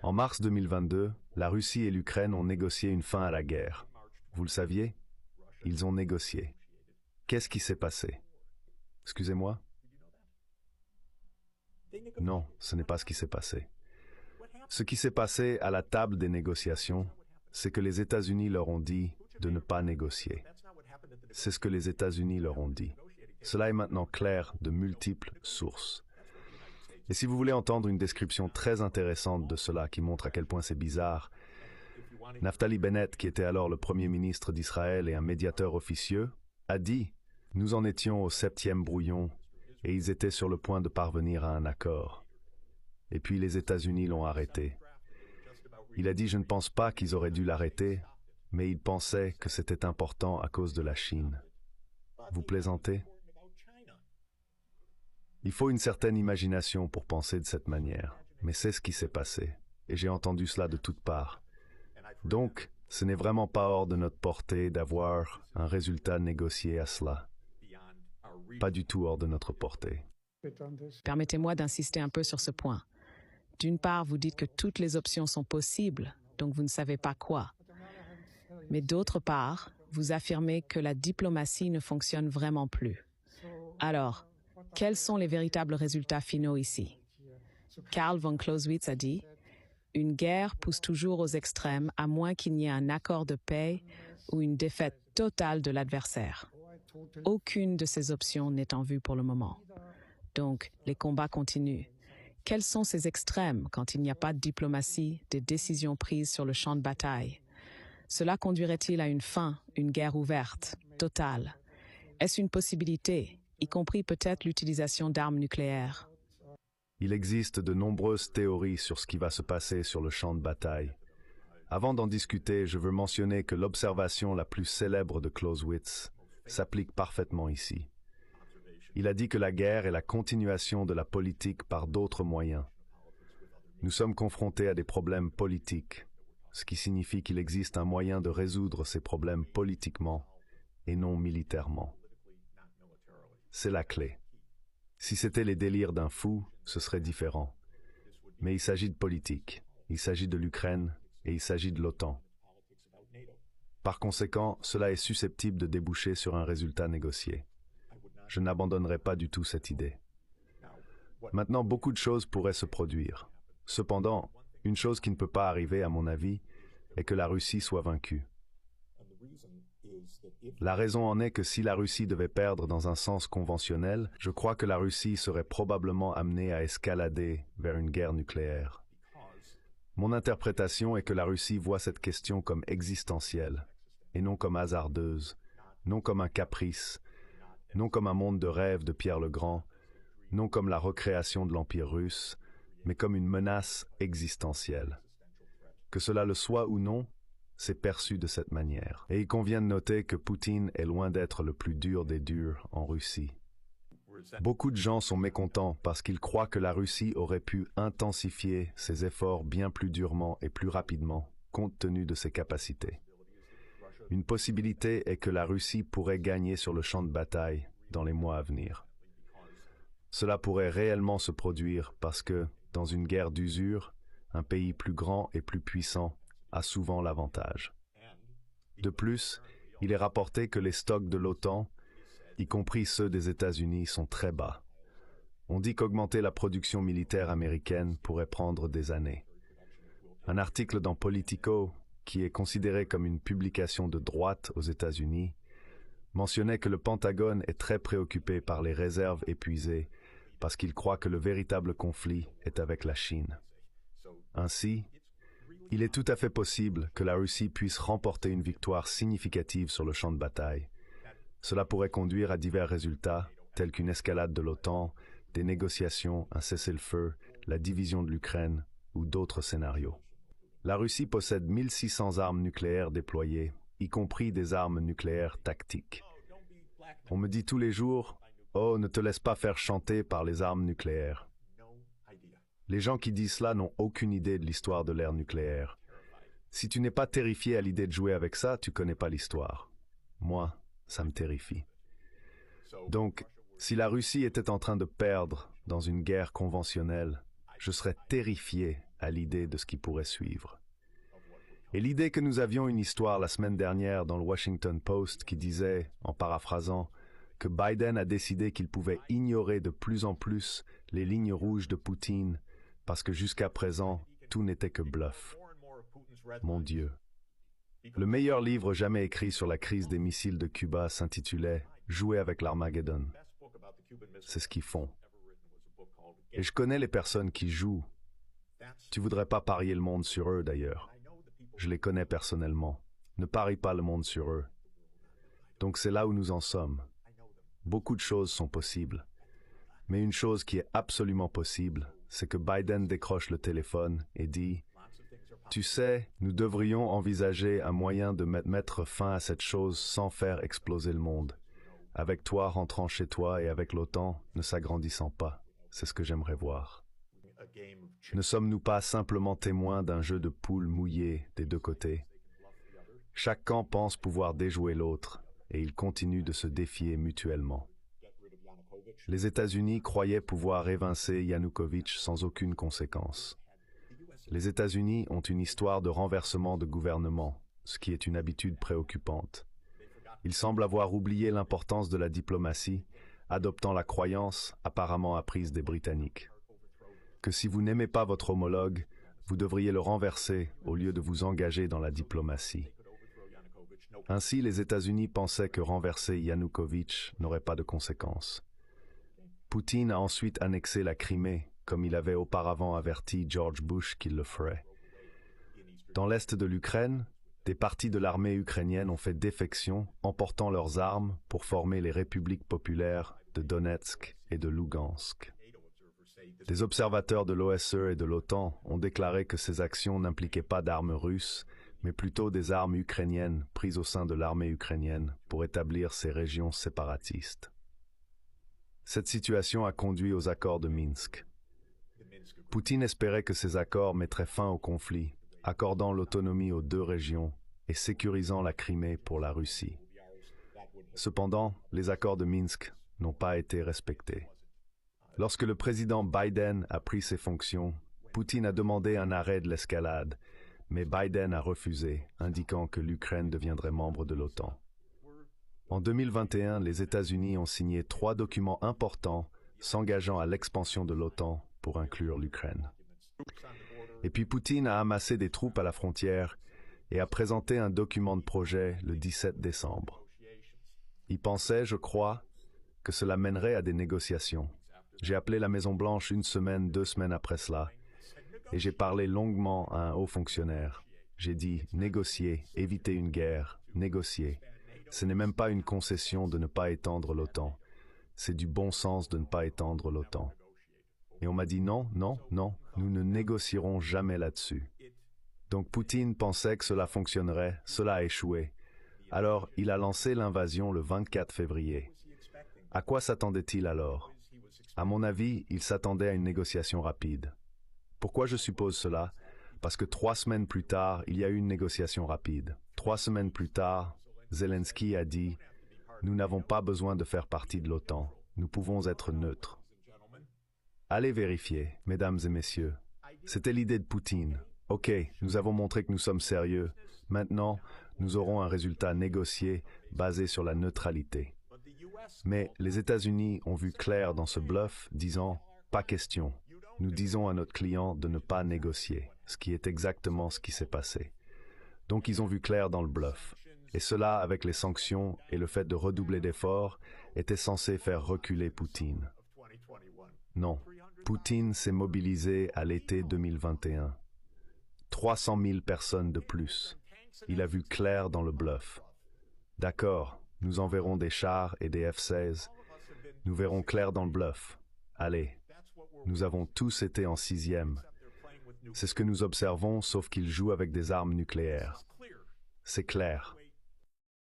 En mars 2022, la Russie et l'Ukraine ont négocié une fin à la guerre. Vous le saviez? Ils ont négocié. Qu'est-ce qui s'est passé? Excusez-moi? Non, ce n'est pas ce qui s'est passé. Ce qui s'est passé à la table des négociations, c'est que les États-Unis leur ont dit de ne pas négocier. C'est ce que les États-Unis leur ont dit. Cela est maintenant clair de multiples sources. Et si vous voulez entendre une description très intéressante de cela qui montre à quel point c'est bizarre, Naftali Bennett, qui était alors le Premier ministre d'Israël et un médiateur officieux, a dit « Nous en étions au 7e brouillon et ils étaient sur le point de parvenir à un accord. Et puis les États-Unis l'ont arrêté. Il a dit « Je ne pense pas qu'ils auraient dû l'arrêter, mais ils pensaient que c'était important à cause de la Chine. » Vous plaisantez? Il faut une certaine imagination pour penser de cette manière, mais c'est ce qui s'est passé, et j'ai entendu cela de toutes parts. Donc, ce n'est vraiment pas hors de notre portée d'avoir un résultat négocié à cela. Pas du tout hors de notre portée. Permettez-moi d'insister un peu sur ce point. D'une part, vous dites que toutes les options sont possibles, donc vous ne savez pas quoi. Mais d'autre part, vous affirmez que la diplomatie ne fonctionne vraiment plus. Alors, quels sont les véritables résultats finaux ici? Karl von Clausewitz a dit « Une guerre pousse toujours aux extrêmes à moins qu'il n'y ait un accord de paix ou une défaite totale de l'adversaire. Aucune de ces options n'est en vue pour le moment. Donc, les combats continuent. Quels sont ces extrêmes quand il n'y a pas de diplomatie, des décisions prises sur le champ de bataille? Cela conduirait-il à une fin, une guerre ouverte, totale? Est-ce une possibilité, y compris peut-être l'utilisation d'armes nucléaires? Il existe de nombreuses théories sur ce qui va se passer sur le champ de bataille. Avant d'en discuter, je veux mentionner que l'observation la plus célèbre de Clausewitz s'applique parfaitement ici. Il a dit que la guerre est la continuation de la politique par d'autres moyens. Nous sommes confrontés à des problèmes politiques, ce qui signifie qu'il existe un moyen de résoudre ces problèmes politiquement et non militairement. C'est la clé. Si c'était les délires d'un fou, ce serait différent. Mais il s'agit de politique, il s'agit de l'Ukraine et il s'agit de l'OTAN. Par conséquent, cela est susceptible de déboucher sur un résultat négocié. Je n'abandonnerai pas du tout cette idée. Maintenant, beaucoup de choses pourraient se produire. Cependant, une chose qui ne peut pas arriver, à mon avis, est que la Russie soit vaincue. La raison en est que si la Russie devait perdre dans un sens conventionnel, je crois que la Russie serait probablement amenée à escalader vers une guerre nucléaire. Mon interprétation est que la Russie voit cette question comme existentielle, et non comme hasardeuse, non comme un caprice, non comme un monde de rêve de Pierre le Grand, non comme la recréation de l'Empire russe, mais comme une menace existentielle. Que cela le soit ou non, c'est perçu de cette manière. Et il convient de noter que Poutine est loin d'être le plus dur des durs en Russie. Beaucoup de gens sont mécontents parce qu'ils croient que la Russie aurait pu intensifier ses efforts bien plus durement et plus rapidement, compte tenu de ses capacités. Une possibilité est que la Russie pourrait gagner sur le champ de bataille dans les mois à venir. Cela pourrait réellement se produire parce que, dans une guerre d'usure, un pays plus grand et plus puissant a souvent l'avantage. De plus, il est rapporté que les stocks de l'OTAN, y compris ceux des États-Unis, sont très bas. On dit qu'augmenter la production militaire américaine pourrait prendre des années. Un article dans Politico, qui est considéré comme une publication de droite aux États-Unis, mentionnait que le Pentagone est très préoccupé par les réserves épuisées parce qu'il croit que le véritable conflit est avec la Chine. Ainsi, il est tout à fait possible que la Russie puisse remporter une victoire significative sur le champ de bataille. Cela pourrait conduire à divers résultats, tels qu'une escalade de l'OTAN, des négociations, un cessez-le-feu, la division de l'Ukraine ou d'autres scénarios. La Russie possède 1600 armes nucléaires déployées, y compris des armes nucléaires tactiques. On me dit tous les jours « Oh, ne te laisse pas faire chanter par les armes nucléaires ». Les gens qui disent cela n'ont aucune idée de l'histoire de l'ère nucléaire. Si tu n'es pas terrifié à l'idée de jouer avec ça, tu connais pas l'histoire. Moi, ça me terrifie. Donc, si la Russie était en train de perdre dans une guerre conventionnelle, je serais terrifié à l'idée de ce qui pourrait suivre. Et l'idée que nous avions une histoire la semaine dernière dans le Washington Post qui disait, en paraphrasant, que Biden a décidé qu'il pouvait ignorer de plus en plus les lignes rouges de Poutine parce que jusqu'à présent, tout n'était que bluff. Mon Dieu. Le meilleur livre jamais écrit sur la crise des missiles de Cuba s'intitulait « Jouer avec l'Armageddon ». C'est ce qu'ils font. Et je connais les personnes qui jouent. Tu voudrais pas parier le monde sur eux d'ailleurs. Je les connais personnellement. Ne parie pas le monde sur eux. Donc c'est là où nous en sommes. Beaucoup de choses sont possibles. Mais une chose qui est absolument possible, c'est que Biden décroche le téléphone et dit « Tu sais, nous devrions envisager un moyen de mettre fin à cette chose sans faire exploser le monde. Avec toi rentrant chez toi et avec l'OTAN ne s'agrandissant pas. C'est ce que j'aimerais voir. » Ne sommes-nous pas simplement témoins d'un jeu de poules mouillées des deux côtés? Chaque camp pense pouvoir déjouer l'autre, et ils continuent de se défier mutuellement. Les États-Unis croyaient pouvoir évincer Yanukovych sans aucune conséquence. Les États-Unis ont une histoire de renversement de gouvernement, ce qui est une habitude préoccupante. Ils semblent avoir oublié l'importance de la diplomatie, adoptant la croyance, apparemment apprise des Britanniques, que si vous n'aimez pas votre homologue, vous devriez le renverser au lieu de vous engager dans la diplomatie. Ainsi, les États-Unis pensaient que renverser Yanukovych n'aurait pas de conséquences. Poutine a ensuite annexé la Crimée, comme il avait auparavant averti George Bush qu'il le ferait. Dans l'est de l'Ukraine, des partis de l'armée ukrainienne ont fait défection, emportant leurs armes pour former les républiques populaires de Donetsk et de Lugansk. Des observateurs de l'OSCE et de l'OTAN ont déclaré que ces actions n'impliquaient pas d'armes russes, mais plutôt des armes ukrainiennes prises au sein de l'armée ukrainienne pour établir ces régions séparatistes. Cette situation a conduit aux accords de Minsk. Poutine espérait que ces accords mettraient fin au conflit, accordant l'autonomie aux deux régions et sécurisant la Crimée pour la Russie. Cependant, les accords de Minsk n'ont pas été respectés. Lorsque le président Biden a pris ses fonctions, Poutine a demandé un arrêt de l'escalade, mais Biden a refusé, indiquant que l'Ukraine deviendrait membre de l'OTAN. En 2021, les États-Unis ont signé 3 documents importants s'engageant à l'expansion de l'OTAN pour inclure l'Ukraine. Et puis Poutine a amassé des troupes à la frontière et a présenté un document de projet le 17 décembre. Il pensait, je crois, que cela mènerait à des négociations. J'ai appelé la Maison-Blanche 1 semaine, 2 semaines après cela, et j'ai parlé longuement à un haut fonctionnaire. J'ai dit « négocier, éviter une guerre, négocier ». Ce n'est même pas une concession de ne pas étendre l'OTAN. C'est du bon sens de ne pas étendre l'OTAN. Et on m'a dit non, non, non, nous ne négocierons jamais là-dessus. Donc Poutine pensait que cela fonctionnerait, cela a échoué. Alors il a lancé l'invasion le 24 février. À quoi s'attendait-il alors? À mon avis, il s'attendait à une négociation rapide. Pourquoi je suppose cela? Parce que 3 semaines plus tard, il y a eu une négociation rapide. 3 semaines plus tard, Zelensky a dit « Nous n'avons pas besoin de faire partie de l'OTAN. Nous pouvons être neutres. » Allez vérifier, mesdames et messieurs. C'était l'idée de Poutine. Ok, nous avons montré que nous sommes sérieux. Maintenant, nous aurons un résultat négocié basé sur la neutralité. Mais les États-Unis ont vu clair dans ce bluff, disant « Pas question. Nous disons à notre client de ne pas négocier », ce qui est exactement ce qui s'est passé. Donc ils ont vu clair dans le bluff. Et cela, avec les sanctions et le fait de redoubler d'efforts, était censé faire reculer Poutine. Non, Poutine s'est mobilisé à l'été 2021. 300 000 personnes de plus. Il a vu clair dans le bluff. D'accord, nous enverrons des chars et des F-16. Nous verrons clair dans le bluff. Allez, nous avons tous été en 6e. C'est ce que nous observons, sauf qu'ils jouent avec des armes nucléaires. C'est clair.